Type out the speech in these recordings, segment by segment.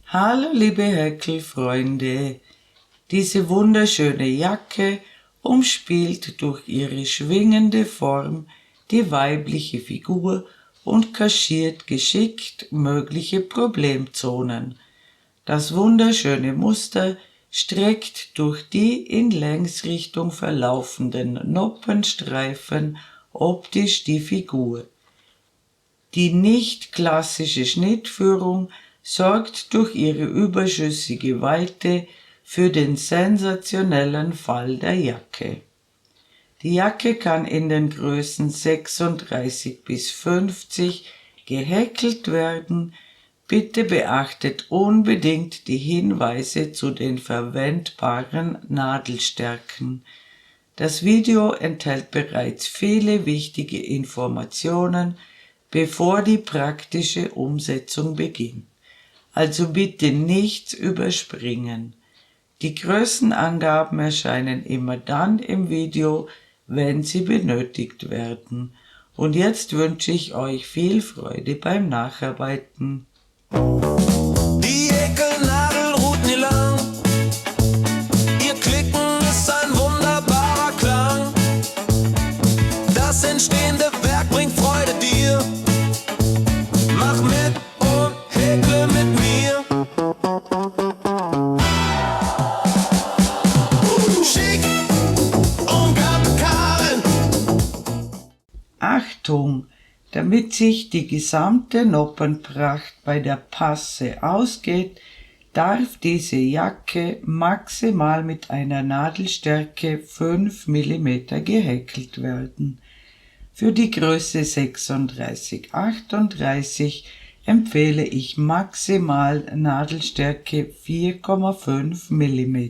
Hallo liebe Häkelfreunde, diese wunderschöne Jacke umspielt durch ihre schwingende Form die weibliche Figur und kaschiert geschickt mögliche Problemzonen. Das wunderschöne Muster streckt durch die in Längsrichtung verlaufenden Noppenstreifen optisch die Figur. Die nicht klassische Schnittführung sorgt durch ihre überschüssige Weite für den sensationellen Fall der Jacke. Die Jacke kann in den Größen 36 bis 50 gehäkelt werden. Bitte beachtet unbedingt die Hinweise zu den verwendbaren Nadelstärken. Das Video enthält bereits viele wichtige Informationen, bevor die praktische Umsetzung beginnt. Also bitte nichts überspringen. Die Größenangaben erscheinen immer dann im Video, wenn sie benötigt werden. Und jetzt wünsche ich euch viel Freude beim Nacharbeiten. Die Häkelnadel ruht nie lang, ihr Klicken ist ein wunderbarer Klang. Das entstehende Werk bringt Freude dir. Mach mit und häkle mit mir. Schick und Karin. Achtung! Damit sich die gesamte Noppenpracht bei der Passe ausgeht, darf diese Jacke maximal mit einer Nadelstärke 5 mm gehäkelt werden. Für die Größe 36-38 empfehle ich maximal Nadelstärke 4,5 mm.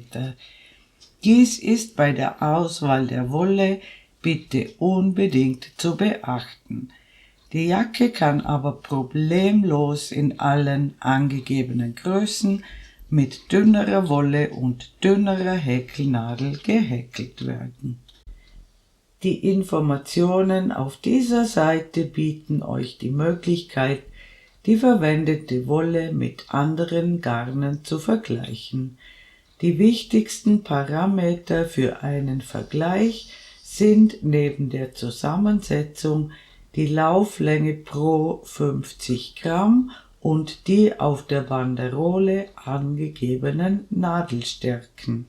Dies ist bei der Auswahl der Wolle bitte unbedingt zu beachten. Die Jacke kann aber problemlos in allen angegebenen Größen mit dünnerer Wolle und dünnerer Häkelnadel gehäkelt werden. Die Informationen auf dieser Seite bieten euch die Möglichkeit, die verwendete Wolle mit anderen Garnen zu vergleichen. Die wichtigsten Parameter für einen Vergleich sind neben der Zusammensetzung die Lauflänge pro 50 Gramm und die auf der Banderole angegebenen Nadelstärken.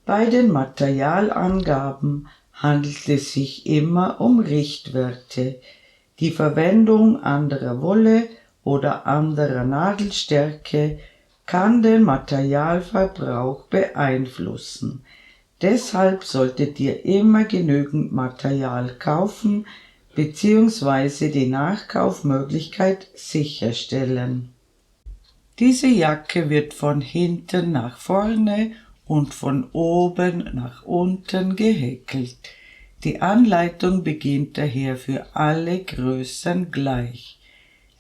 Bei den Materialangaben handelt es sich immer um Richtwerte. Die Verwendung anderer Wolle oder anderer Nadelstärke kann den Materialverbrauch beeinflussen. Deshalb solltet ihr immer genügend Material kaufen bzw. die Nachkaufmöglichkeit sicherstellen. Diese Jacke wird von hinten nach vorne und von oben nach unten gehäkelt. Die Anleitung beginnt daher für alle Größen gleich.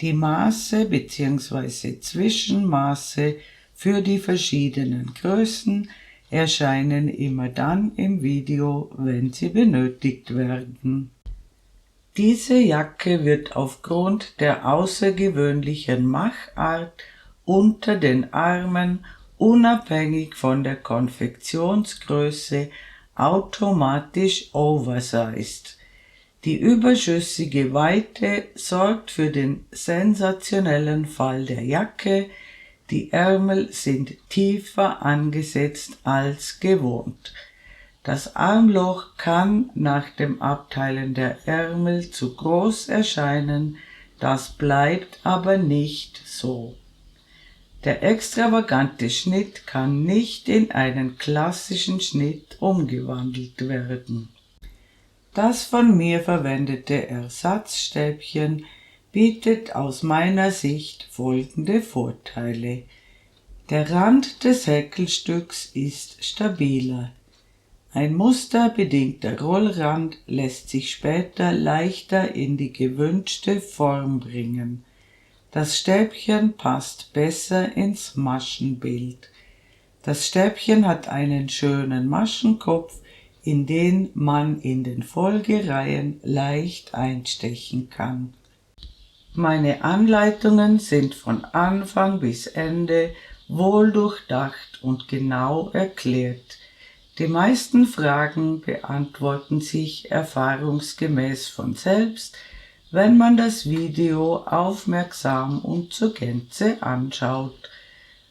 Die Maße bzw. Zwischenmaße für die verschiedenen Größen erscheinen immer dann im Video, wenn sie benötigt werden. Diese Jacke wird aufgrund der außergewöhnlichen Machart unter den Armen unabhängig von der Konfektionsgröße automatisch oversized. Die überschüssige Weite sorgt für den sensationellen Fall der Jacke. Die Ärmel sind tiefer angesetzt als gewohnt. Das Armloch kann nach dem Abteilen der Ärmel zu groß erscheinen, das bleibt aber nicht so. Der extravagante Schnitt kann nicht in einen klassischen Schnitt umgewandelt werden. Das von mir verwendete Ersatzstäbchen bietet aus meiner Sicht folgende Vorteile. Der Rand des Häkelstücks ist stabiler. Ein musterbedingter Rollrand lässt sich später leichter in die gewünschte Form bringen. Das Stäbchen passt besser ins Maschenbild. Das Stäbchen hat einen schönen Maschenkopf, in den man in den Folgereihen leicht einstechen kann. Meine Anleitungen sind von Anfang bis Ende wohldurchdacht und genau erklärt. Die meisten Fragen beantworten sich erfahrungsgemäß von selbst, wenn man das Video aufmerksam und zur Gänze anschaut.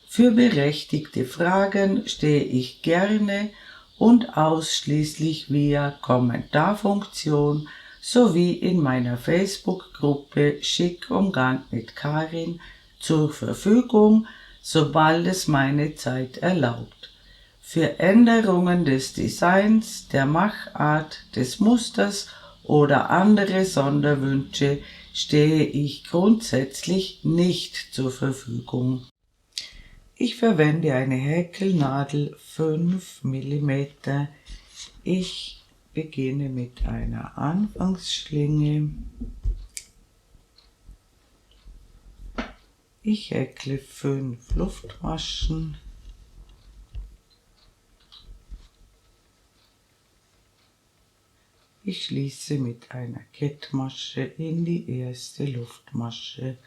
Für berechtigte Fragen stehe ich gerne und ausschließlich via Kommentarfunktion sowie in meiner Facebook-Gruppe Schick umgarnt mit Karin zur Verfügung, sobald es meine Zeit erlaubt. Für Änderungen des Designs, der Machart, des Musters oder andere Sonderwünsche stehe ich grundsätzlich nicht zur Verfügung. Ich verwende eine Häkelnadel 5 mm. Ich beginne mit einer Anfangsschlinge. Ich häkle 5 Luftmaschen. Ich schließe mit einer Kettmasche in die erste Luftmasche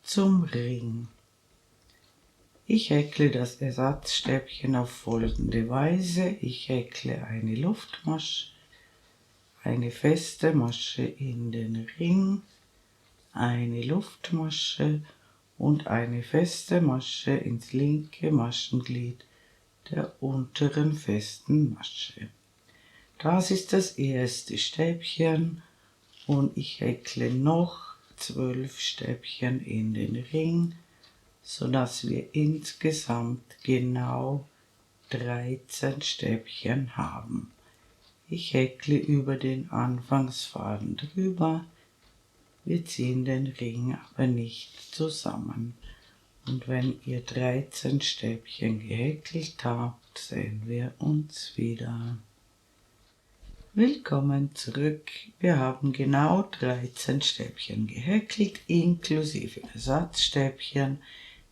zum Ring. Ich häkle das Ersatzstäbchen auf folgende Weise. Ich häkle eine Luftmasche, eine feste Masche in den Ring, eine Luftmasche und eine feste Masche ins linke Maschenglied der unteren festen Masche. Das ist das erste Stäbchen und ich häkle noch 12 Stäbchen in den Ring, sodass wir insgesamt genau 13 Stäbchen haben. Ich häkle über den Anfangsfaden drüber, wir ziehen den Ring aber nicht zusammen. Und wenn ihr 13 Stäbchen gehäkelt habt, sehen wir uns wieder. Willkommen zurück. Wir haben genau 13 Stäbchen gehäkelt, inklusive Ersatzstäbchen.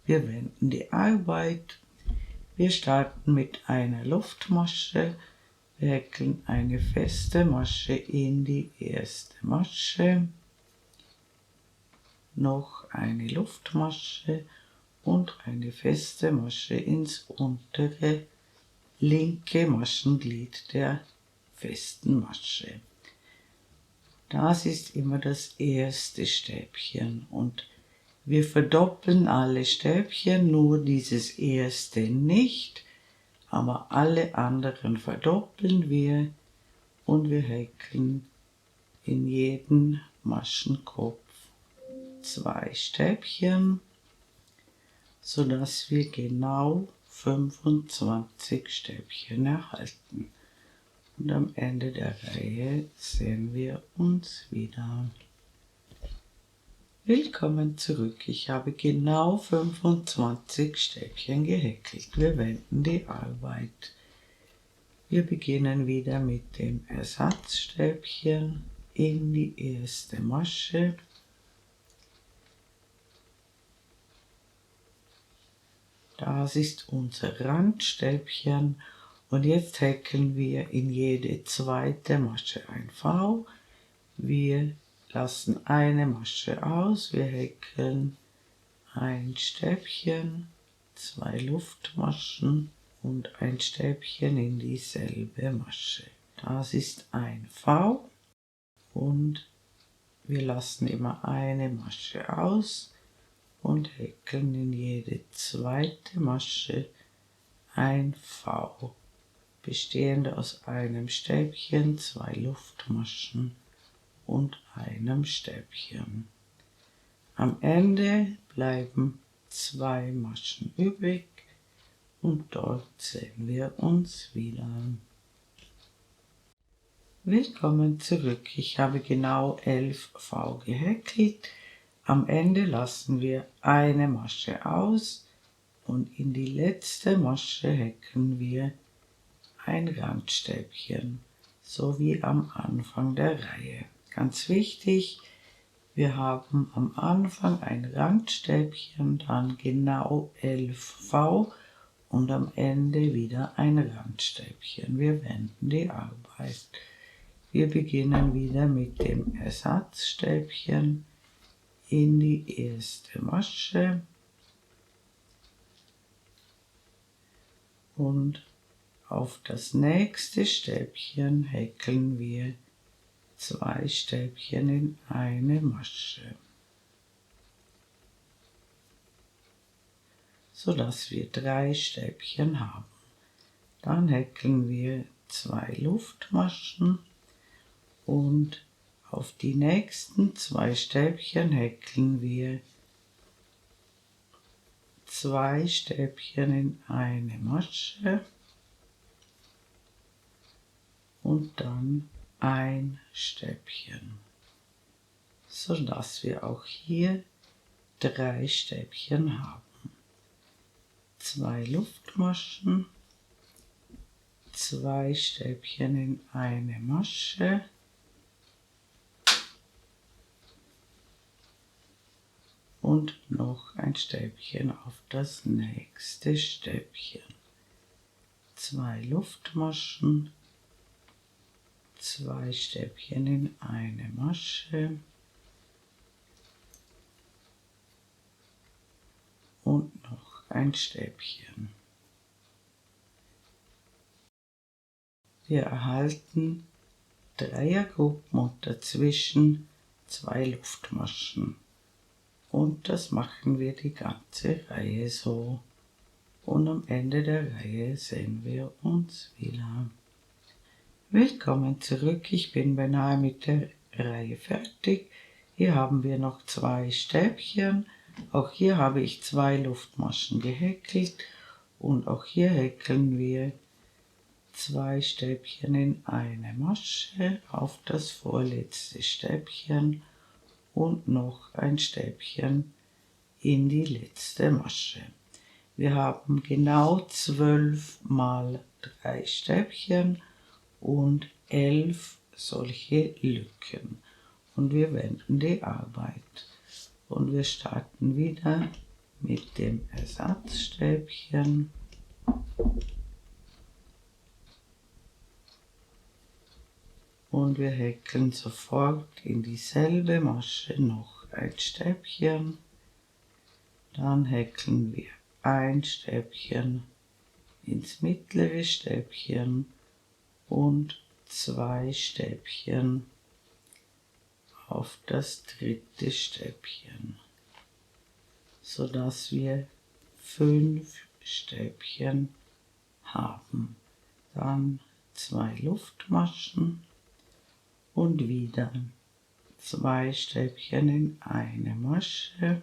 Wir wenden die Arbeit. Wir starten mit einer Luftmasche. Wir häkeln eine feste Masche in die erste Masche. Noch eine Luftmasche und eine feste Masche ins untere linke Maschenglied der festen Masche. Das ist immer das erste Stäbchen und wir verdoppeln alle Stäbchen, nur dieses erste nicht, aber alle anderen verdoppeln wir und wir häkeln in jeden Maschenkopf 2 Stäbchen, sodass wir genau 25 Stäbchen erhalten. Und am Ende der Reihe sehen wir uns wieder. Willkommen zurück. Ich habe genau 25 Stäbchen gehäkelt. Wir wenden die Arbeit. Wir beginnen wieder mit dem Ersatzstäbchen in die erste Masche. Das ist unser Randstäbchen. Und jetzt häkeln wir in jede zweite Masche ein V. Wir lassen eine Masche aus, wir häkeln ein Stäbchen, 2 Luftmaschen und ein Stäbchen in dieselbe Masche. Das ist ein V und wir lassen immer eine Masche aus und häkeln in jede zweite Masche ein V. Bestehend aus einem Stäbchen, 2 Luftmaschen und einem Stäbchen. Am Ende bleiben 2 Maschen übrig und dort sehen wir uns wieder. Willkommen zurück. Ich habe genau 11 V gehäkelt. Am Ende lassen wir eine Masche aus und in die letzte Masche häkeln wir ein Randstäbchen, so wie am Anfang der Reihe. Ganz wichtig, wir haben am Anfang ein Randstäbchen, dann genau 11 V und am Ende wieder ein Randstäbchen. Wir wenden die Arbeit. Wir beginnen wieder mit dem Ersatzstäbchen in die erste Masche. und auf das nächste Stäbchen häkeln wir 2 Stäbchen in eine Masche, sodass wir 3 Stäbchen haben. Dann häkeln wir 2 Luftmaschen und auf die nächsten 2 Stäbchen häkeln wir 2 Stäbchen in eine Masche und dann ein Stäbchen, sodass wir auch hier 3 Stäbchen haben. 2 Luftmaschen, 2 Stäbchen in eine Masche und noch ein Stäbchen auf das nächste Stäbchen. 2 Luftmaschen, 2 Stäbchen in eine Masche und noch ein Stäbchen. Wir erhalten Dreiergruppen und dazwischen 2 Luftmaschen. Und das machen wir die ganze Reihe so. Und am Ende der Reihe sehen wir uns wieder. Willkommen zurück, ich bin beinahe mit der Reihe fertig. Hier haben wir noch 2 Stäbchen. Auch hier habe ich 2 Luftmaschen gehäkelt. Und auch hier häkeln wir 2 Stäbchen in eine Masche auf das vorletzte Stäbchen und noch ein Stäbchen in die letzte Masche. Wir haben genau 12 mal 3 Stäbchen und 11 solche Lücken. Und wir wenden die Arbeit. Und wir starten wieder mit dem Ersatzstäbchen. Und wir häkeln sofort in dieselbe Masche noch ein Stäbchen. Dann häkeln wir ein Stäbchen ins mittlere Stäbchen und 2 Stäbchen auf das dritte Stäbchen, sodass wir 5 Stäbchen haben. Dann 2 Luftmaschen und wieder 2 Stäbchen in eine Masche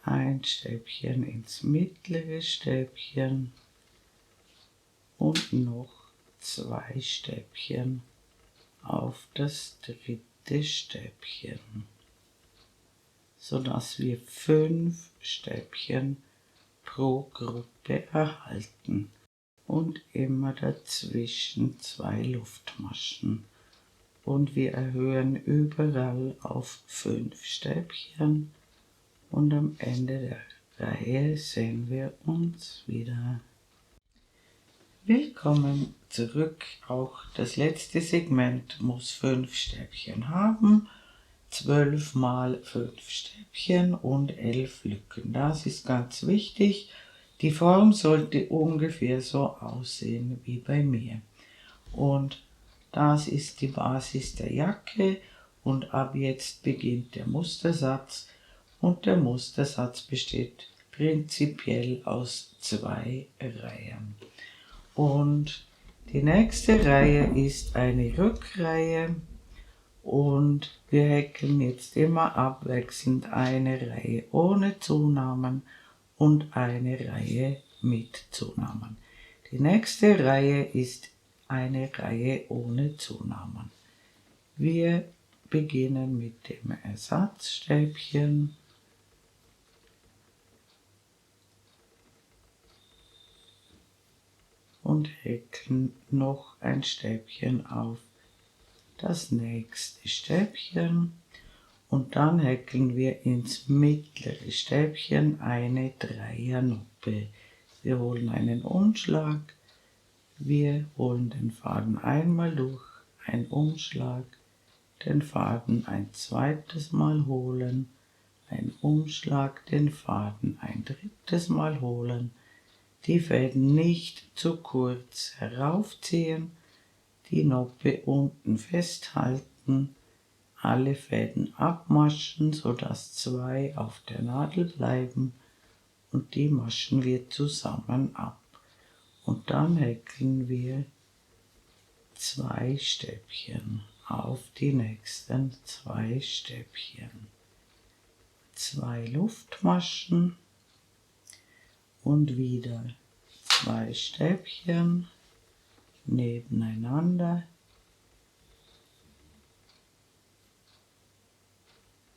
ein Stäbchen ins mittlere Stäbchen und noch 2 Stäbchen auf das dritte Stäbchen, sodass wir 5 Stäbchen pro Gruppe erhalten und immer dazwischen 2 Luftmaschen. Und wir erhöhen überall auf 5 Stäbchen. Und am Ende der Reihe sehen wir uns wieder. Willkommen zurück. Auch das letzte Segment muss 5 Stäbchen haben. 12 mal 5 Stäbchen und 11 Lücken. Das ist ganz wichtig. Die Form sollte ungefähr so aussehen wie bei mir. Und das ist die Basis der Jacke. Und ab jetzt beginnt der Mustersatz. Und der Mustersatz besteht prinzipiell aus 2 Reihen. Und die nächste Reihe ist eine Rückreihe und wir häkeln jetzt immer abwechselnd eine Reihe ohne Zunahmen und eine Reihe mit Zunahmen. Die nächste Reihe ist eine Reihe ohne Zunahmen. Wir beginnen mit dem Ersatzstäbchen. Und häkeln noch ein Stäbchen auf das nächste Stäbchen und dann häkeln wir ins mittlere Stäbchen eine Dreiernoppe. Wir holen einen Umschlag, wir holen den Faden einmal durch, ein Umschlag, den Faden ein zweites Mal holen, ein Umschlag, den Faden ein drittes Mal holen, die Fäden nicht zu kurz heraufziehen, die Noppe unten festhalten, alle Fäden abmaschen, sodass 2 auf der Nadel bleiben und die maschen wir zusammen ab. Und dann häkeln wir 2 Stäbchen auf die nächsten 2 Stäbchen. 2 Luftmaschen und wieder 2 Stäbchen nebeneinander,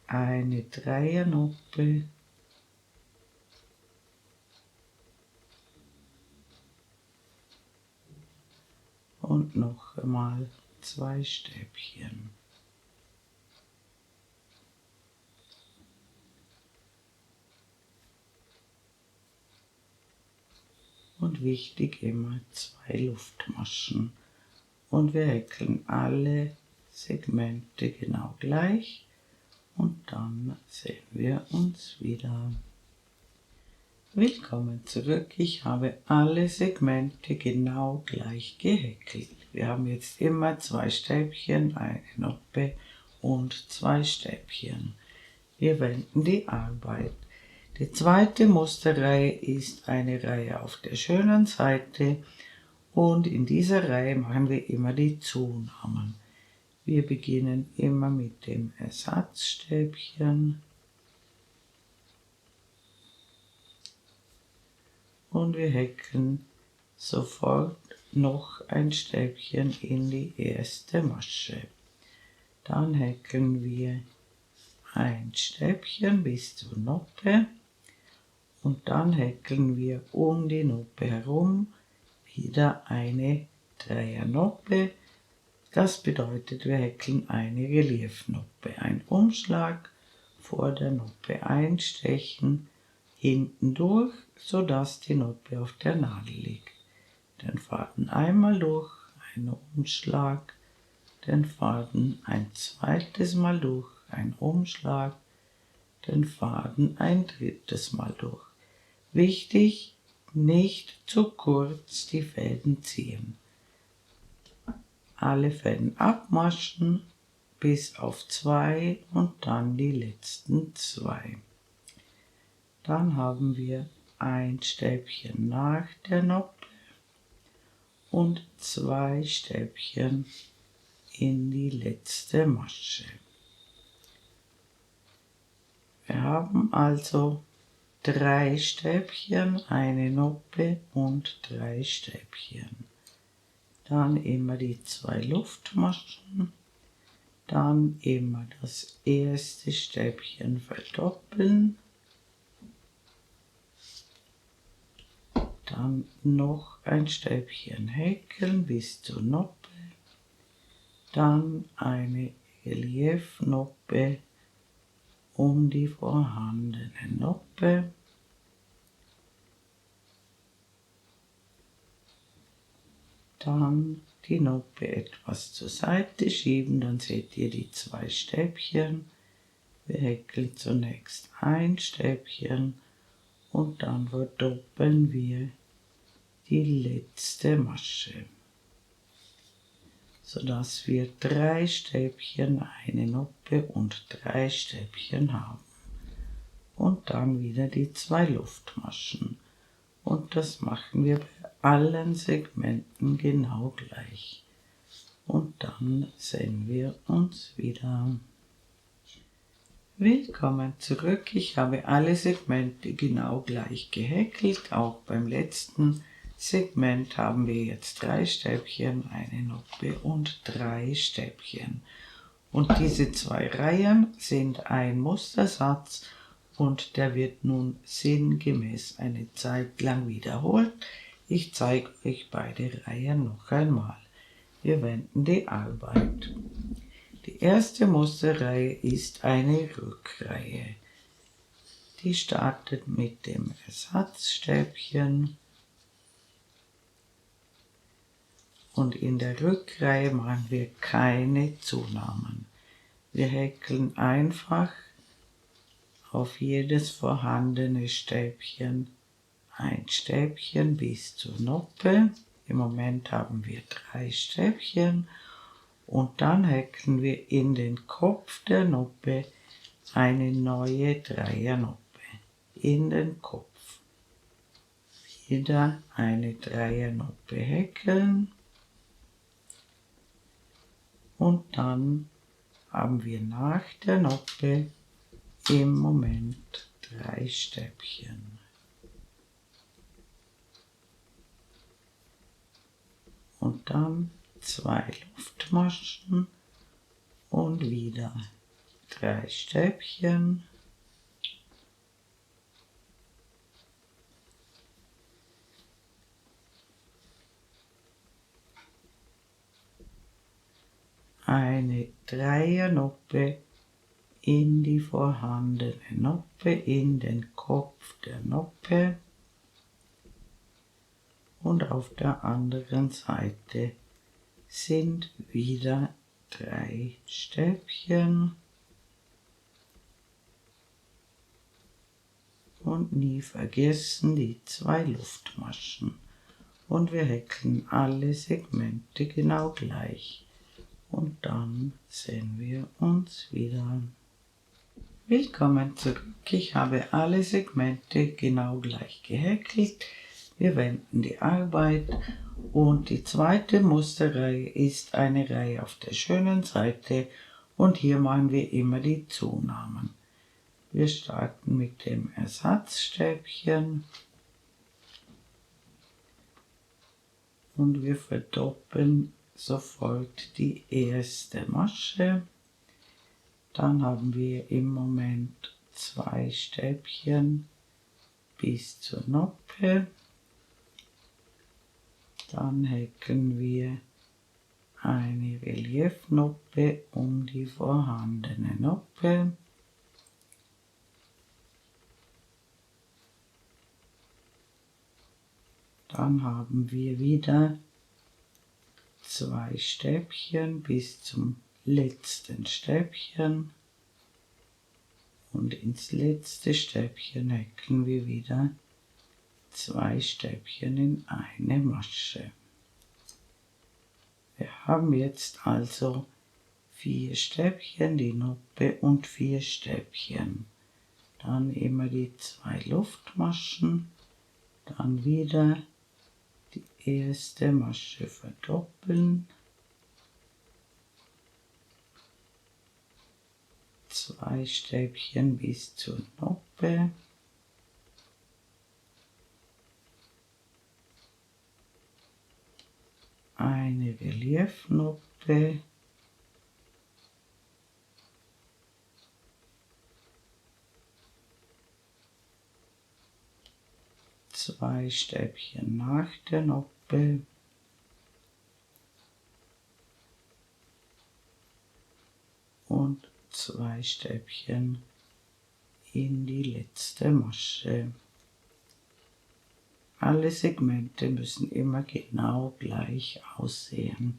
eine Dreiernoppe und noch einmal 2 Stäbchen. Und wichtig immer 2 Luftmaschen. Und wir häkeln alle Segmente genau gleich und dann sehen wir uns wieder. Willkommen zurück. Ich habe alle Segmente genau gleich gehäkelt. Wir haben jetzt immer 2 Stäbchen, eine Noppe und 2 Stäbchen. Wir wenden die Arbeit. Die zweite Musterreihe ist eine Reihe auf der schönen Seite und in dieser Reihe machen wir immer die Zunahmen. Wir beginnen immer mit dem Ersatzstäbchen und wir häkeln sofort noch ein Stäbchen in die erste Masche. Dann häkeln wir ein Stäbchen bis zur Noppe und dann häkeln wir um die Noppe herum wieder eine Dreiernoppe. Das bedeutet, wir häkeln eine Reliefnoppe. Ein Umschlag, vor der Noppe einstechen, hinten durch, sodass die Noppe auf der Nadel liegt. Den Faden einmal durch, ein Umschlag, den Faden ein zweites Mal durch, ein Umschlag, den Faden ein drittes Mal durch. Wichtig, nicht zu kurz die Fäden ziehen. Alle Fäden abmaschen bis auf 2 und dann die letzten 2. Dann haben wir ein Stäbchen nach der Noppe und 2 Stäbchen in die letzte Masche. Wir haben also 3 Stäbchen, eine Noppe und 3 Stäbchen. Dann immer die 2 Luftmaschen, dann immer das erste Stäbchen verdoppeln, dann noch ein Stäbchen häkeln bis zur Noppe, dann eine Reliefnoppe um die vorhandene Noppe, dann die Noppe etwas zur Seite schieben, dann seht ihr die 2 Stäbchen. Wir häkeln zunächst ein Stäbchen und dann verdoppeln wir die letzte Masche, sodass wir 3 Stäbchen, eine Noppe und 3 Stäbchen haben. Und dann wieder die 2 Luftmaschen. Und das machen wir bei allen Segmenten genau gleich. Und dann sehen wir uns wieder. Willkommen zurück. Ich habe alle Segmente genau gleich gehäkelt. Auch beim letzten Segment haben wir jetzt 3 Stäbchen, eine Noppe und 3 Stäbchen. Und diese 2 Reihen sind ein Mustersatz und der wird nun sinngemäß eine Zeit lang wiederholt. Ich zeige euch beide Reihen noch einmal. Wir wenden die Arbeit. Die erste Musterreihe ist eine Rückreihe. Die startet mit dem Ersatzstäbchen und in der Rückreihe machen wir keine Zunahmen. Wir häkeln einfach auf jedes vorhandene Stäbchen ein Stäbchen bis zur Noppe. Im Moment haben wir 3 Stäbchen und dann häkeln wir in den Kopf der Noppe eine neue Dreiernoppe. In den Kopf. Wieder eine Dreiernoppe häkeln und dann haben wir nach der Noppe im Moment 3 Stäbchen. Und dann 2 Luftmaschen und wieder 3 Stäbchen. Eine Dreiernoppe in die vorhandene Noppe, in den Kopf der Noppe und auf der anderen Seite sind wieder 3 Stäbchen und nie vergessen die 2 Luftmaschen und wir häkeln alle Segmente genau gleich und dann sehen wir uns wieder. Willkommen zurück. Ich habe alle Segmente genau gleich gehäkelt. Wir wenden die Arbeit und die zweite Musterreihe ist eine Reihe auf der schönen Seite und hier machen wir immer die Zunahmen. Wir starten mit dem Ersatzstäbchen und wir verdoppeln sofort die erste Masche. Dann haben wir im Moment 2 Stäbchen bis zur Noppe. Dann häkeln wir eine Reliefnoppe um die vorhandene Noppe. Dann haben wir wieder 2 Stäbchen bis zum letzten Stäbchen und ins letzte Stäbchen häkeln wir wieder 2 Stäbchen in eine Masche. Wir haben jetzt also 4 Stäbchen, die Noppe und 4 Stäbchen. Dann immer die 2 Luftmaschen, dann wieder die erste Masche verdoppeln, 2 Stäbchen bis zur Noppe, eine Reliefnoppe, zwei Stäbchen nach der Noppe und 2 Stäbchen in die letzte Masche. Alle Segmente müssen immer genau gleich aussehen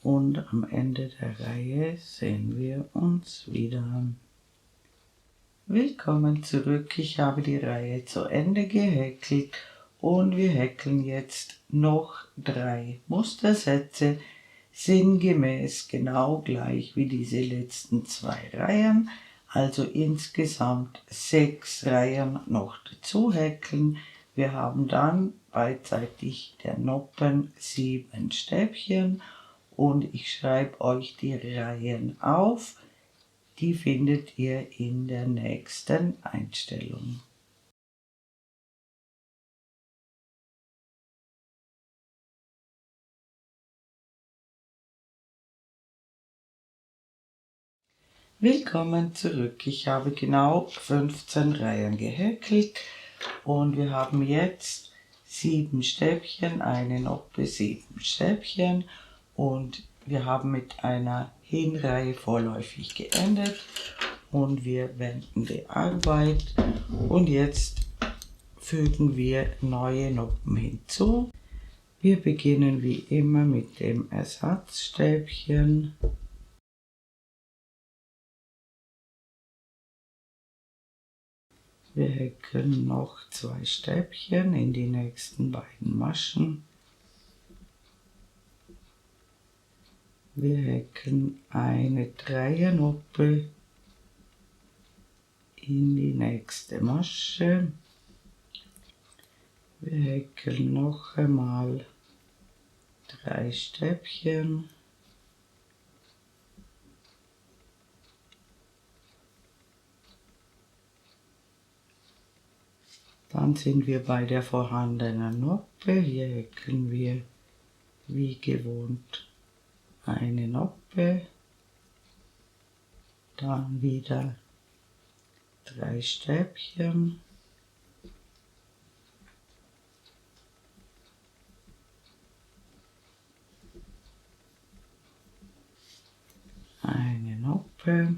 und am Ende der Reihe sehen wir uns wieder. Willkommen zurück, ich habe die Reihe zu Ende gehäkelt und wir häkeln jetzt noch 3 Mustersätze, sinngemäß genau gleich wie diese letzten 2 Reihen, also insgesamt 6 Reihen noch dazu häkeln. Wir haben dann beidseitig der Noppen 7 Stäbchen und ich schreibe euch die Reihen auf. Die findet ihr in der nächsten Einstellung. Willkommen zurück. Ich habe genau 15 Reihen gehäkelt und wir haben jetzt 7 Stäbchen, eine Noppe, 7 Stäbchen und wir haben mit einer Hinreihe vorläufig geendet und wir wenden die Arbeit und jetzt fügen wir neue Noppen hinzu. Wir beginnen wie immer mit dem Ersatzstäbchen. Wir häkeln noch 2 Stäbchen in die nächsten beiden Maschen. Wir häkeln eine Dreiernoppe in die nächste Masche. Wir häkeln noch einmal 3 Stäbchen. Dann sind wir bei der vorhandenen Noppe. Hier häkeln wir wie gewohnt eine Noppe, dann wieder 3 Stäbchen, eine Noppe,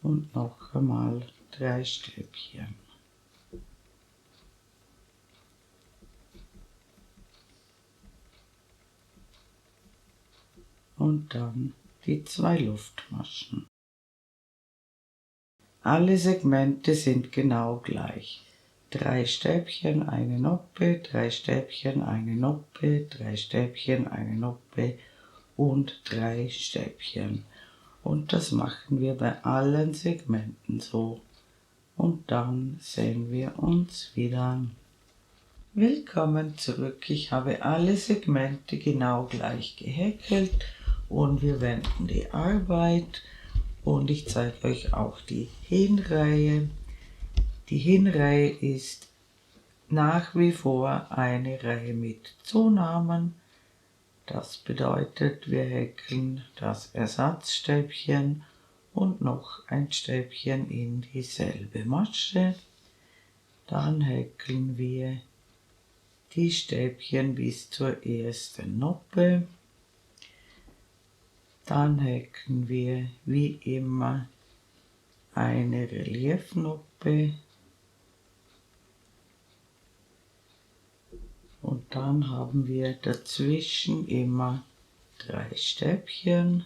und noch einmal 3 Stäbchen. Und dann die 2 Luftmaschen. Alle Segmente sind genau gleich. 3 Stäbchen, eine Noppe, 3 Stäbchen, eine Noppe, 3 Stäbchen, eine Noppe und 3 Stäbchen. Und das machen wir bei allen Segmenten so. Und dann sehen wir uns wieder. Willkommen zurück. Ich habe alle Segmente genau gleich gehäkelt und wir wenden die Arbeit und ich zeige euch auch die Hinreihe. Die Hinreihe ist nach wie vor eine Reihe mit Zunahmen. Das bedeutet, wir häkeln das Ersatzstäbchen und noch ein Stäbchen in dieselbe Masche. Dann häkeln wir die Stäbchen bis zur ersten Noppe. Dann häkeln wir wie immer eine Reliefnoppe. Und dann haben wir dazwischen immer 3 Stäbchen.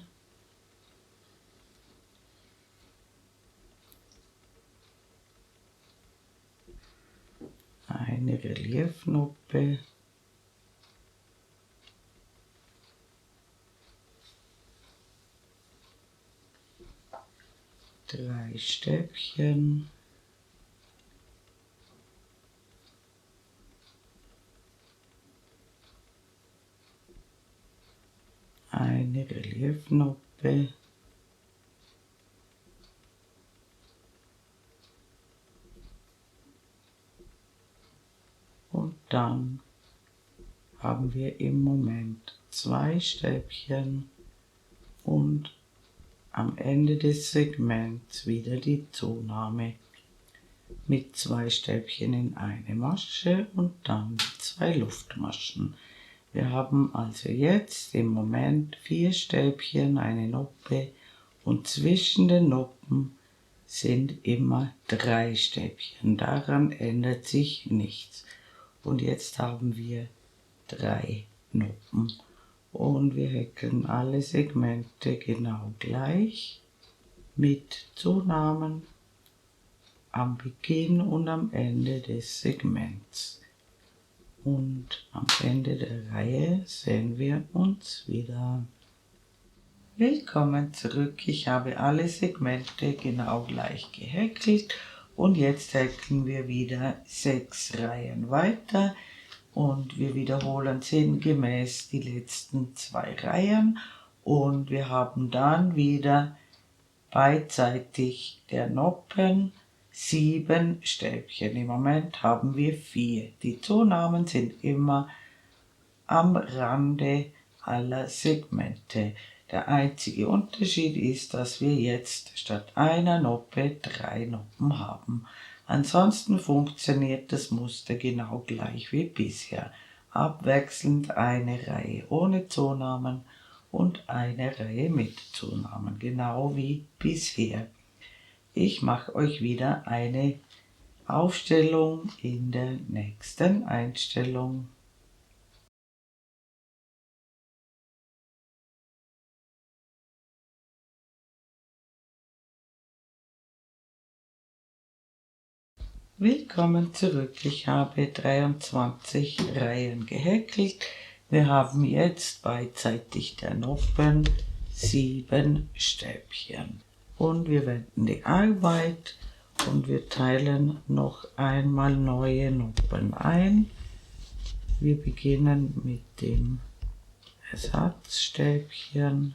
Eine Reliefnoppe. Drei Stäbchen. Eine Reliefnoppe. Und dann haben wir im Moment 2 Stäbchen und am Ende des Segments wieder die Zunahme mit 2 Stäbchen in eine Masche und dann 2 Luftmaschen. Wir haben also jetzt im Moment 4 Stäbchen, eine Noppe und zwischen den Noppen sind immer 3 Stäbchen. Daran ändert sich nichts. Und jetzt haben wir 3 Noppen und wir häkeln alle Segmente genau gleich mit Zunahmen am Beginn und am Ende des Segments. Und am Ende der Reihe sehen wir uns wieder. Willkommen zurück. Ich habe alle Segmente genau gleich gehäkelt und jetzt häkeln wir wieder 6 Reihen weiter und wir wiederholen sinngemäß die letzten 2 Reihen und wir haben dann wieder beidseitig der Noppen 7 Stäbchen. Im Moment haben wir 4. Die Zunahmen sind immer am Rande aller Segmente. Der einzige Unterschied ist, dass wir jetzt statt einer Noppe 3 Noppen haben. Ansonsten funktioniert das Muster genau gleich wie bisher. Abwechselnd eine Reihe ohne Zunahmen und eine Reihe mit Zunahmen, genau wie bisher. Ich mache euch wieder eine Aufstellung in der nächsten Einstellung. Willkommen zurück. Ich habe 23 Reihen gehäkelt. Wir haben jetzt beidseitig der Noppen 7 Stäbchen. Und wir wenden die Arbeit und wir teilen noch einmal neue Noppen ein. Wir beginnen mit dem Ersatzstäbchen.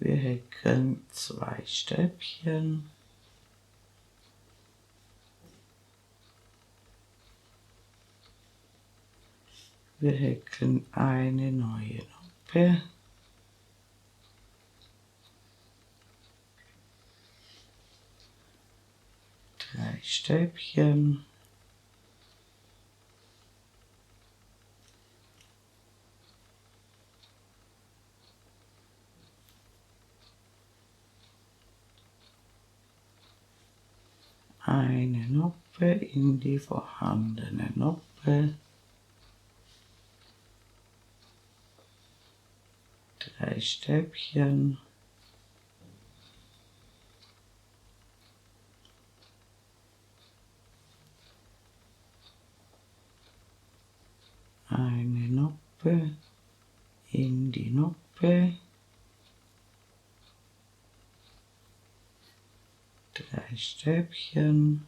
Wir häkeln 2 Stäbchen. Wir häkeln eine neue Noppe. Drei Stäbchen. Eine Noppe in die vorhandene Noppe. 3 Stäbchen. Eine Noppe in die Noppe. 3 Stäbchen.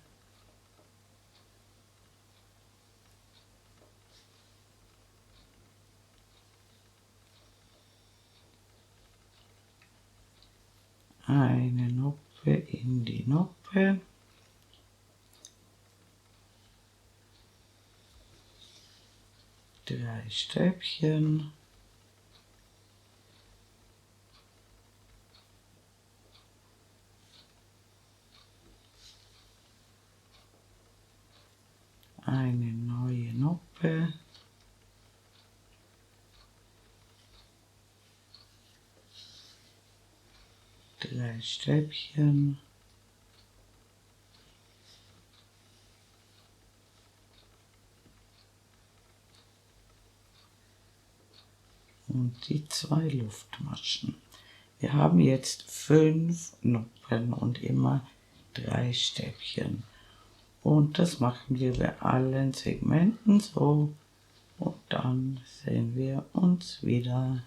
Eine Noppe in die Noppe. 3 Stäbchen. Eine neue Noppe. 3 Stäbchen. Und die 2 Luftmaschen. Wir haben jetzt 5 Noppen und immer 3 Stäbchen. Und das machen wir bei allen Segmenten so. Und dann sehen wir uns wieder.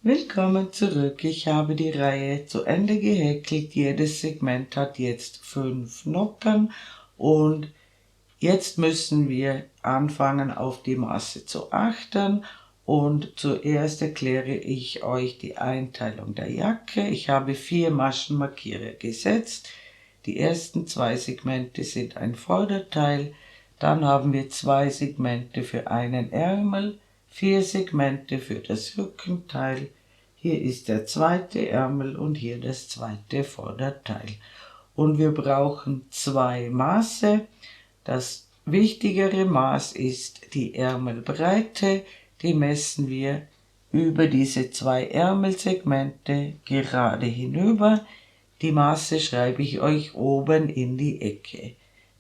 Willkommen zurück. Ich habe die Reihe zu Ende gehäkelt. Jedes Segment hat jetzt 5 Noppen und jetzt müssen wir anfangen, auf die Maße zu achten. Und zuerst erkläre ich euch die Einteilung der Jacke. Ich habe 4 Maschenmarkierer gesetzt. Die ersten 2 Segmente sind ein Vorderteil. Dann haben wir 2 Segmente für einen Ärmel, 4 Segmente für das Rückenteil. Hier ist der zweite Ärmel und hier das zweite Vorderteil. Und wir brauchen 2 Maße. Das wichtigere Maß ist die Ärmelbreite. Die messen wir über diese 2 Ärmelsegmente gerade hinüber. Die Maße schreibe ich euch oben in die Ecke.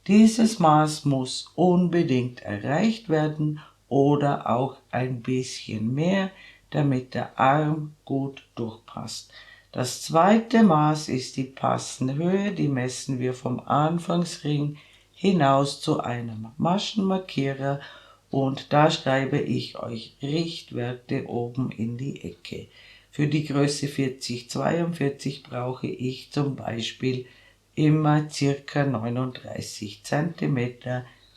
Dieses Maß muss unbedingt erreicht werden oder auch ein bisschen mehr, damit der Arm gut durchpasst. Das zweite Maß ist die passende Höhe, die messen wir vom Anfangsring hinaus zu einem Maschenmarkierer und da schreibe ich euch Richtwerte oben in die Ecke. Für die Größe 40-42 brauche ich zum Beispiel immer ca. 39 cm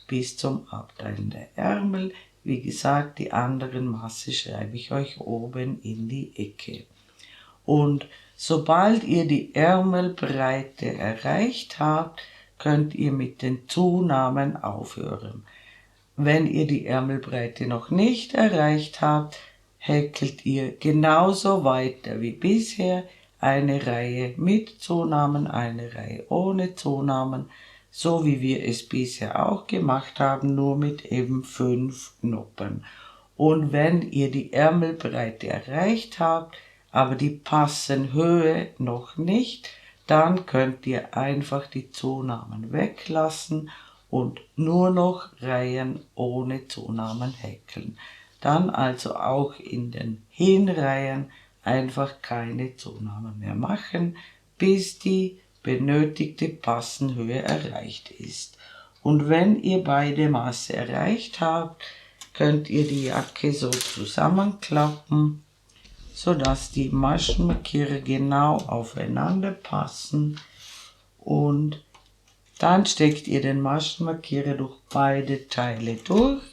bis zum Abteilen der Ärmel. Wie gesagt, die anderen Maße schreibe ich euch oben in die Ecke. Und sobald ihr die Ärmelbreite erreicht habt, könnt ihr mit den Zunahmen aufhören. Wenn ihr die Ärmelbreite noch nicht erreicht habt, häkelt ihr genauso weiter wie bisher, eine Reihe mit Zunahmen, eine Reihe ohne Zunahmen, so wie wir es bisher auch gemacht haben, nur mit eben 5 Noppen. Und wenn ihr die Ärmelbreite erreicht habt, aber die passende Höhe noch nicht, dann könnt ihr einfach die Zunahmen weglassen und nur noch Reihen ohne Zunahmen häkeln. Dann also auch in den Hinreihen einfach keine Zunahmen mehr machen, bis die benötigte Passenhöhe erreicht ist. Und wenn ihr beide Maße erreicht habt, könnt ihr die Jacke so zusammenklappen, sodass die Maschenmarkierer genau aufeinander passen, und dann steckt ihr den Maschenmarkierer durch beide Teile durch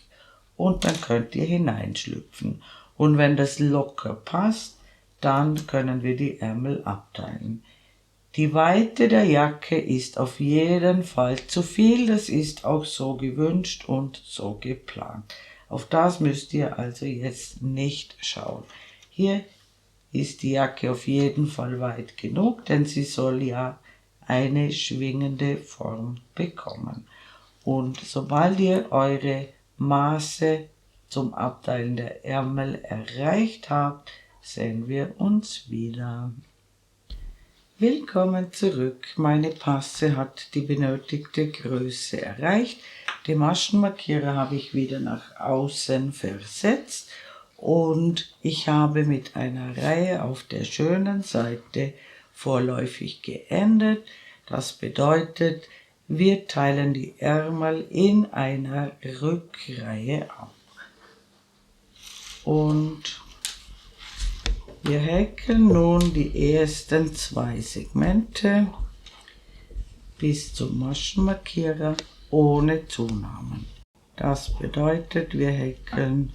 und dann könnt ihr hineinschlüpfen. Und wenn das locker passt, dann können wir die Ärmel abteilen. Die Weite der Jacke ist auf jeden Fall zu viel, das ist auch so gewünscht und so geplant. Auf das müsst ihr also jetzt nicht schauen. Hier ist die Jacke auf jeden Fall weit genug, denn sie soll ja eine schwingende Form bekommen. Und sobald ihr eure Maße zum Abteilen der Ärmel erreicht habt, sehen wir uns wieder. Willkommen zurück. Meine Passe hat die benötigte Größe erreicht. Den Maschenmarkierer habe ich wieder nach außen versetzt und ich habe mit einer Reihe auf der schönen Seite vorläufig geendet. Das bedeutet, wir teilen die Ärmel in einer Rückreihe ab. Und wir häkeln nun die ersten 2 Segmente bis zum Maschenmarkierer ohne Zunahmen. Das bedeutet, wir häkeln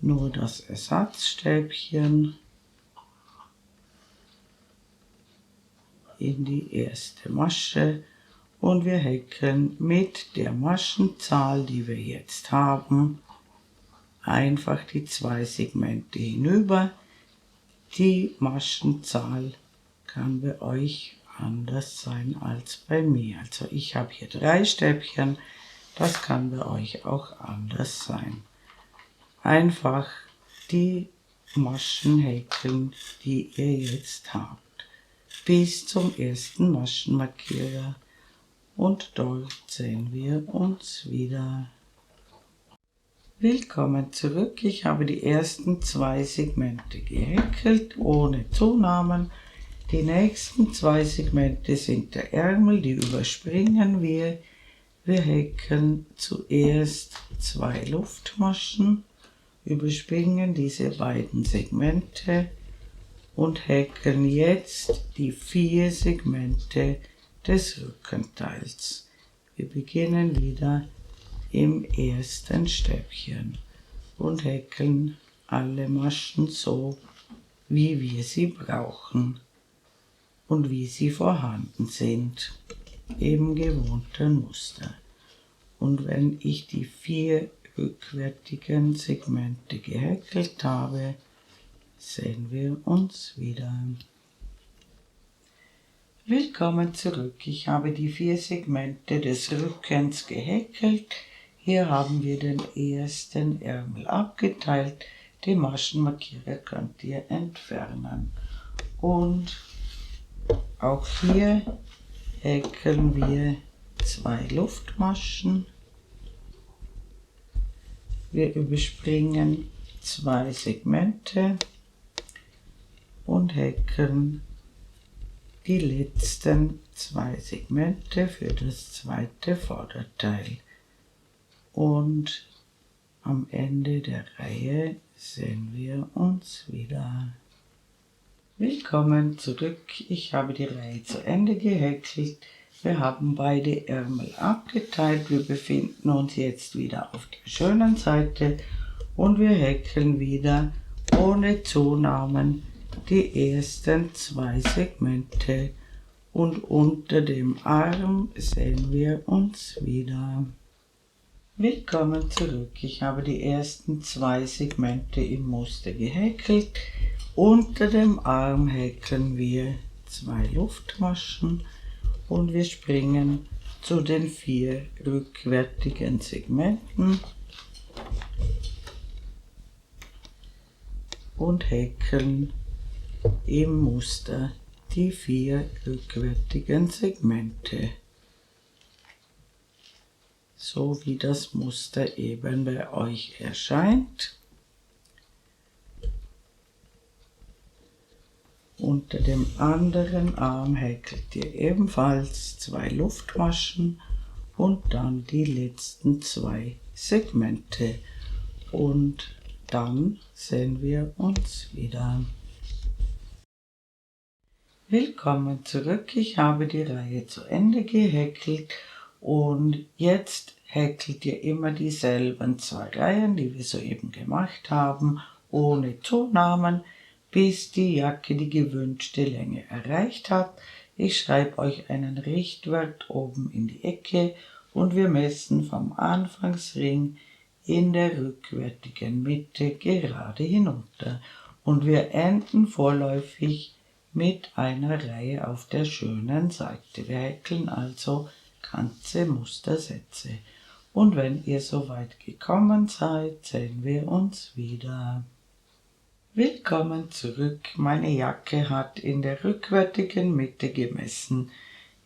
nur das Ersatzstäbchen in die erste Masche und wir häkeln mit der Maschenzahl, die wir jetzt haben, einfach die 2 Segmente hinüber. Die Maschenzahl kann bei euch anders sein als bei mir. Also ich habe hier 3 Stäbchen, das kann bei euch auch anders sein. Einfach die Maschen häkeln, die ihr jetzt habt, bis zum ersten Maschenmarkierer, und dort sehen wir uns wieder. Willkommen zurück. Ich habe die ersten 2 Segmente gehäkelt ohne Zunahmen. Die nächsten 2 Segmente sind der Ärmel, die überspringen wir. Wir häkeln zuerst 2 Luftmaschen, überspringen diese beiden Segmente und häkeln jetzt die 4 Segmente des Rückenteils. Wir beginnen wieder im ersten Stäbchen und häkeln alle Maschen so, wie wir sie brauchen und wie sie vorhanden sind, im gewohnten Muster. Und wenn ich die 4 rückwärtigen Segmente gehäkelt habe, sehen wir uns wieder. Willkommen zurück. Ich habe die 4 Segmente des Rückens gehäkelt. Hier haben wir den ersten Ärmel abgeteilt. Den Maschenmarkierer könnt ihr entfernen. Und auch hier häkeln wir 2 Luftmaschen. Wir überspringen 2 Segmente und häkeln die letzten 2 Segmente für das zweite Vorderteil. Und am Ende der Reihe sehen wir uns wieder. Willkommen zurück. Ich habe die Reihe zu Ende gehäkelt. Wir haben beide Ärmel abgeteilt. Wir befinden uns jetzt wieder auf der schönen Seite und wir häkeln wieder ohne Zunahmen die ersten 2 Segmente und unter dem Arm sehen wir uns wieder. Willkommen zurück. Ich habe die ersten 2 Segmente im Muster gehäkelt. Unter dem Arm häkeln wir 2 Luftmaschen und wir springen zu den 4 rückwärtigen Segmenten und häkeln im Muster die 4 rückwärtigen Segmente, so wie das Muster eben bei euch erscheint. unter dem anderen Arm häkelt ihr ebenfalls 2 Luftmaschen und dann die letzten 2 Segmente. Und dann sehen wir uns wieder. Willkommen zurück, ich habe die Reihe zu Ende gehäkelt und jetzt häkelt ihr immer dieselben 2 Reihen, die wir soeben gemacht haben, ohne Zunahmen, bis die Jacke die gewünschte Länge erreicht hat. Ich schreibe euch einen Richtwert oben in die Ecke und wir messen vom Anfangsring in der rückwärtigen Mitte gerade hinunter. Und wir enden vorläufig mit einer Reihe auf der schönen Seite. Wir häkeln also ganze Mustersätze. Und wenn ihr soweit gekommen seid, sehen wir uns wieder. Willkommen zurück. Meine Jacke hat in der rückwärtigen Mitte gemessen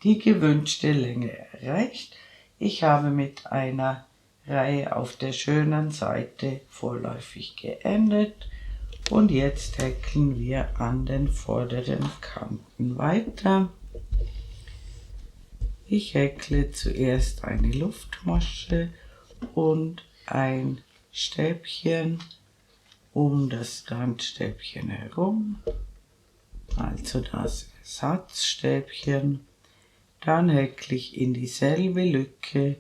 die gewünschte Länge erreicht. Ich habe mit einer Reihe auf der schönen Seite vorläufig geendet. Und jetzt häkeln wir an den vorderen Kanten weiter. Ich häkle zuerst eine Luftmasche und ein Stäbchen um das Randstäbchen herum, also das Ersatzstäbchen. Dann häkle ich in dieselbe Lücke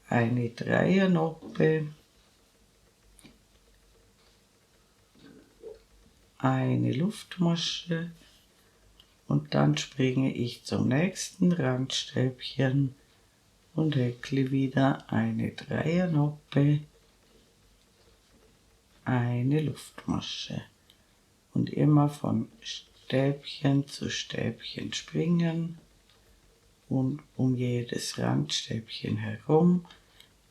eine Dreiernoppe, eine Luftmasche und dann springe ich zum nächsten Randstäbchen und häkle wieder eine Dreiernoppe, eine Luftmasche und immer von Stäbchen zu Stäbchen springen und um jedes Randstäbchen herum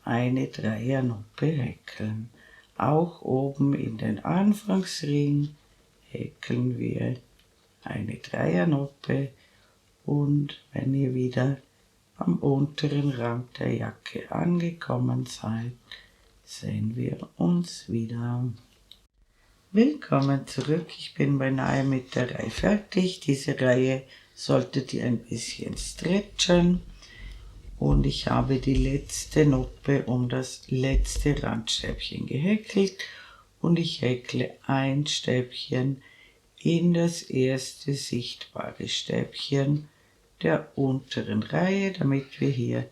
eine Dreiernoppe häkeln. Auch oben in den Anfangsring häkeln wir eine Dreiernoppe und wenn ihr wieder am unteren Rand der Jacke angekommen seid, sehen wir uns wieder. Willkommen zurück, ich bin beinahe mit der Reihe fertig. Diese Reihe solltet ihr ein bisschen stretchen und ich habe die letzte Noppe um das letzte Randstäbchen gehäkelt und ich häkle ein Stäbchen in das erste sichtbare Stäbchen der unteren Reihe, damit wir hier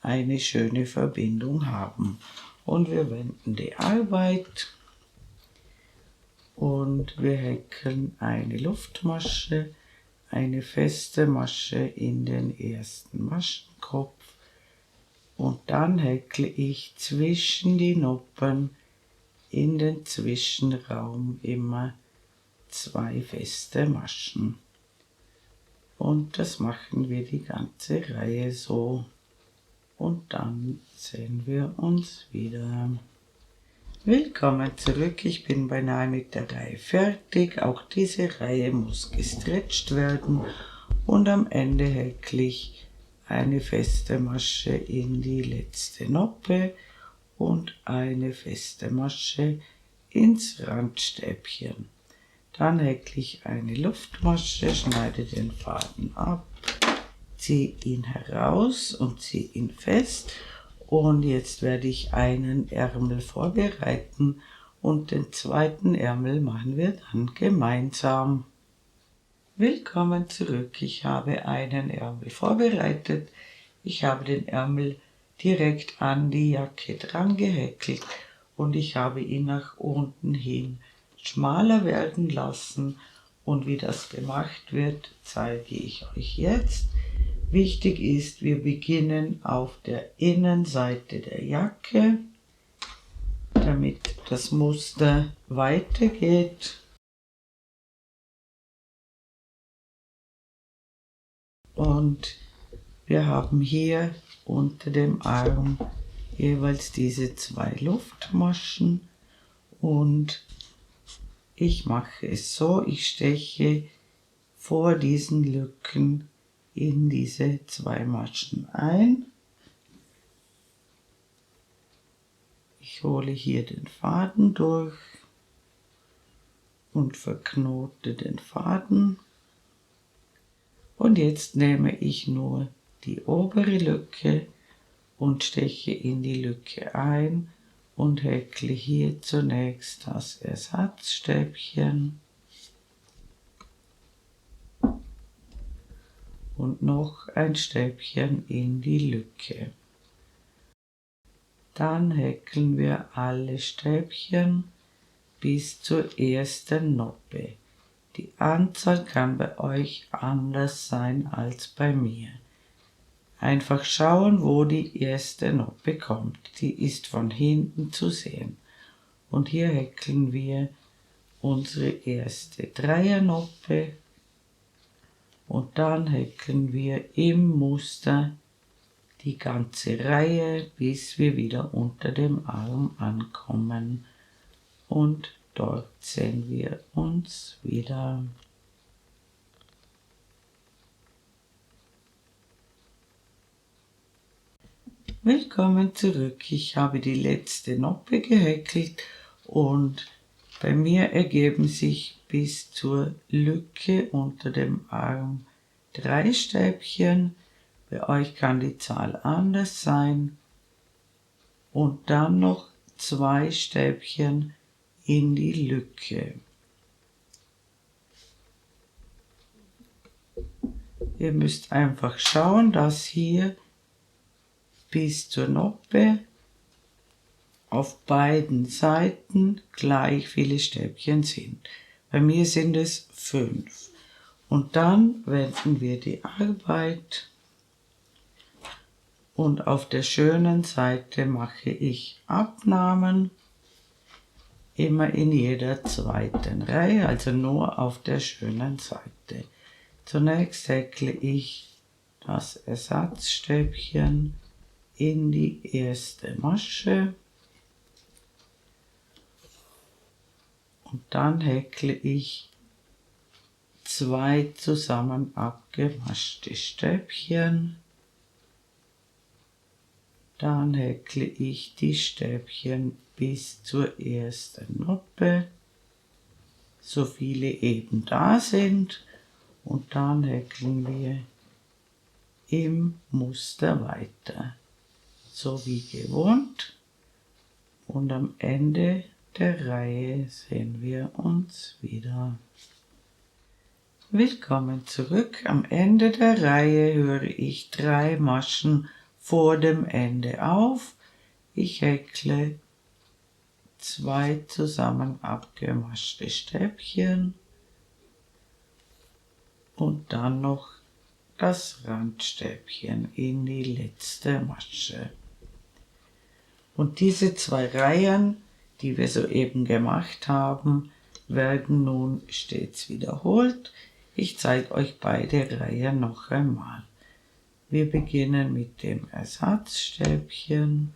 eine schöne Verbindung haben. Und wir wenden die Arbeit und wir häkeln eine Luftmasche, eine feste Masche in den ersten Maschenkopf und dann häkle ich zwischen die Noppen in den Zwischenraum immer 2 feste Maschen. Und das machen wir die ganze Reihe so. Und dann sehen wir uns wieder. Willkommen zurück, ich bin beinahe mit der Reihe fertig. Auch diese Reihe muss gestretcht werden und am Ende häkle ich eine feste Masche in die letzte Noppe und eine feste Masche ins Randstäbchen. Dann häkle ich eine Luftmasche, schneide den Faden ab, ziehe ihn heraus und ziehe ihn fest. Und jetzt werde ich einen Ärmel vorbereiten und den zweiten Ärmel machen wir dann gemeinsam. Willkommen zurück, ich habe einen Ärmel vorbereitet. Ich habe den Ärmel direkt an die Jacke dran gehäkelt und ich habe ihn nach unten hin schmaler werden lassen und wie das gemacht wird, zeige ich euch jetzt. Wichtig ist, wir beginnen auf der Innenseite der Jacke, damit das Muster weitergeht. Und wir haben hier unter dem Arm jeweils diese 2 Luftmaschen und ich mache es so, ich steche vor diesen Lücken in diese 2 Maschen ein. Ich hole hier den Faden durch und verknote den Faden Und jetzt nehme ich nur die obere Lücke und steche in die Lücke ein und häkle hier zunächst das Ersatzstäbchen und noch ein Stäbchen in die Lücke. Dann häkeln wir alle Stäbchen bis zur ersten Noppe. Die Anzahl kann bei euch anders sein als bei mir. Einfach schauen, wo die erste Noppe kommt. Die ist von hinten zu sehen. Und hier häkeln wir unsere erste Dreiernoppe und dann häkeln wir im Muster die ganze Reihe, bis wir wieder unter dem Arm ankommen. Und dort sehen wir uns wieder. Willkommen zurück. Ich habe die letzte Noppe gehäkelt und bei mir ergeben sich bis zur Lücke unter dem Arm 3 Stäbchen. Bei euch kann die Zahl anders sein. Und dann noch 2 Stäbchen in die Lücke. Ihr müsst einfach schauen, dass hier bis zur Noppe auf beiden Seiten gleich viele Stäbchen sind. Bei mir sind es 5. Und dann wenden wir die Arbeit und auf der schönen Seite mache ich Abnahmen, immer in jeder zweiten Reihe, also nur auf der schönen Seite. Zunächst häkle ich das Ersatzstäbchen in die erste Masche und dann häkle ich 2 zusammen abgemaschte Stäbchen. Dann häkle ich die Stäbchen bis zur ersten Noppe, so viele eben da sind, und dann häkeln wir im Muster weiter, so wie gewohnt, und am Ende der Reihe sehen wir uns wieder. Willkommen zurück. Am Ende der Reihe höre ich 3 Maschen vor dem Ende auf. Ich häkle 2 zusammen abgemaschte Stäbchen und dann noch das Randstäbchen in die letzte Masche. Und diese 2 Reihen, die wir soeben gemacht haben, werden nun stets wiederholt. Ich zeige euch beide Reihen noch einmal. Wir beginnen mit dem Ersatzstäbchen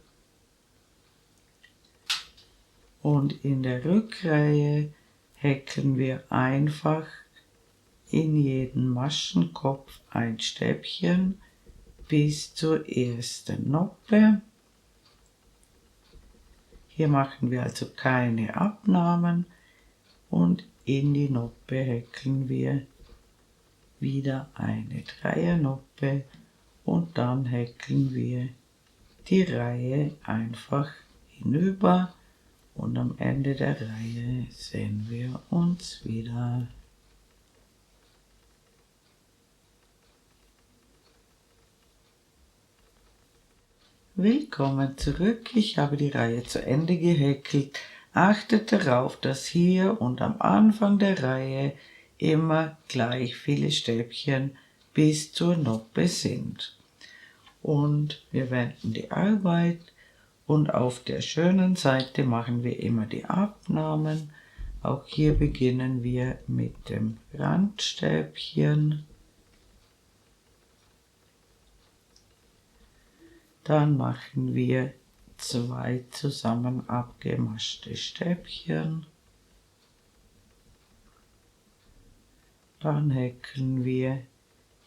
und in der Rückreihe häkeln wir einfach in jeden Maschenkopf ein Stäbchen bis zur ersten Noppe. Hier machen wir also keine Abnahmen und in die Noppe häkeln wir wieder eine Dreiernoppe und dann häkeln wir die Reihe einfach hinüber und am Ende der Reihe sehen wir uns wieder. Willkommen zurück. Ich habe die Reihe zu Ende gehäkelt. Achtet darauf, dass hier und am Anfang der Reihe immer gleich viele Stäbchen bis zur Noppe sind. Und wir wenden die Arbeit und auf der schönen Seite machen wir immer die Abnahmen. Auch hier beginnen wir mit dem Randstäbchen. Dann machen wir 2 zusammen abgemaschte Stäbchen. Dann häkeln wir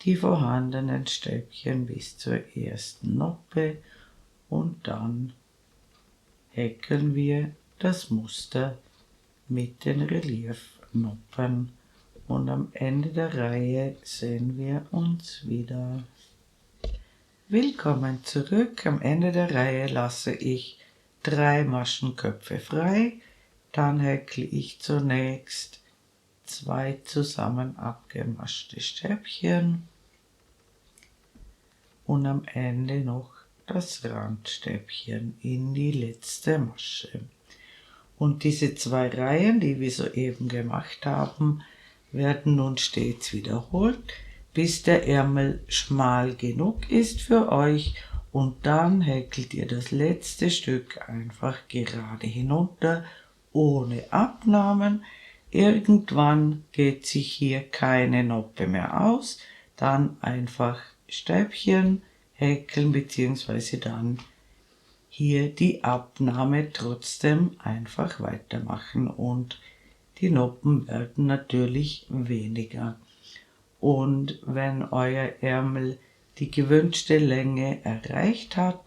die vorhandenen Stäbchen bis zur ersten Noppe und dann häkeln wir das Muster mit den Reliefnoppen und am Ende der Reihe sehen wir uns wieder. Willkommen zurück. Am Ende der Reihe lasse ich 3 Maschenköpfe frei. Dann häkle ich zunächst 2 zusammen abgemaschte Stäbchen und am Ende noch das Randstäbchen in die letzte Masche. Und diese 2 Reihen, die wir soeben gemacht haben, werden nun stets wiederholt, bis der Ärmel schmal genug ist für euch, und dann häkelt ihr das letzte Stück einfach gerade hinunter, ohne Abnahmen. Irgendwann geht sich hier keine Noppe mehr aus, dann einfach Stäbchen häkeln bzw. dann hier die Abnahme trotzdem einfach weitermachen und die Noppen werden natürlich weniger. Und wenn euer Ärmel die gewünschte Länge erreicht hat,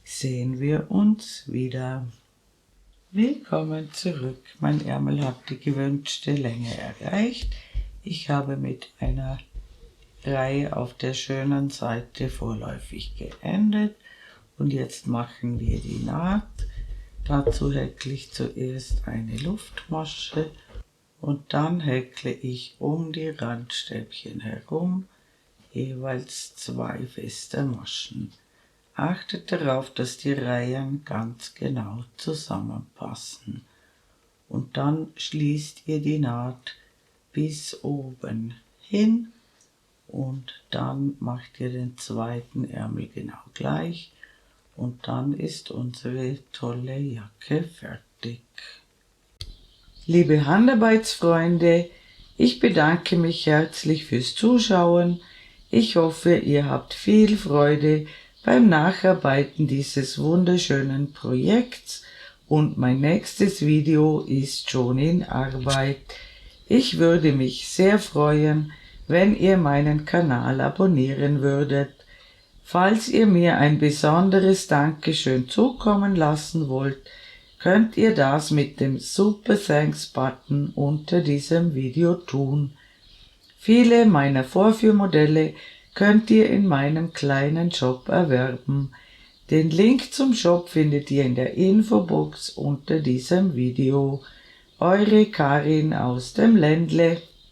sehen wir uns wieder. Willkommen zurück. Mein Ärmel hat die gewünschte Länge erreicht. Ich habe mit einer Reihe auf der schönen Seite vorläufig geendet und jetzt machen wir die Naht. Dazu häkle ich zuerst eine Luftmasche und dann häkle ich um die Randstäbchen herum jeweils 2 feste Maschen. Achtet darauf, dass die Reihen ganz genau zusammenpassen. Und dann schließt ihr die Naht bis oben hin und dann macht ihr den zweiten Ärmel genau gleich und dann ist unsere tolle Jacke fertig. Liebe Handarbeitsfreunde, ich bedanke mich herzlich fürs Zuschauen. Ich hoffe, ihr habt viel Freude beim Nacharbeiten dieses wunderschönen Projekts und mein nächstes Video ist schon in Arbeit. Ich würde mich sehr freuen, wenn ihr meinen Kanal abonnieren würdet. Falls ihr mir ein besonderes Dankeschön zukommen lassen wollt, könnt ihr das mit dem Super Thanks Button unter diesem Video tun. Viele meiner Vorführmodelle könnt ihr in meinem kleinen Shop erwerben. Den Link zum Shop findet ihr in der Infobox unter diesem Video. Eure Karin aus dem Ländle.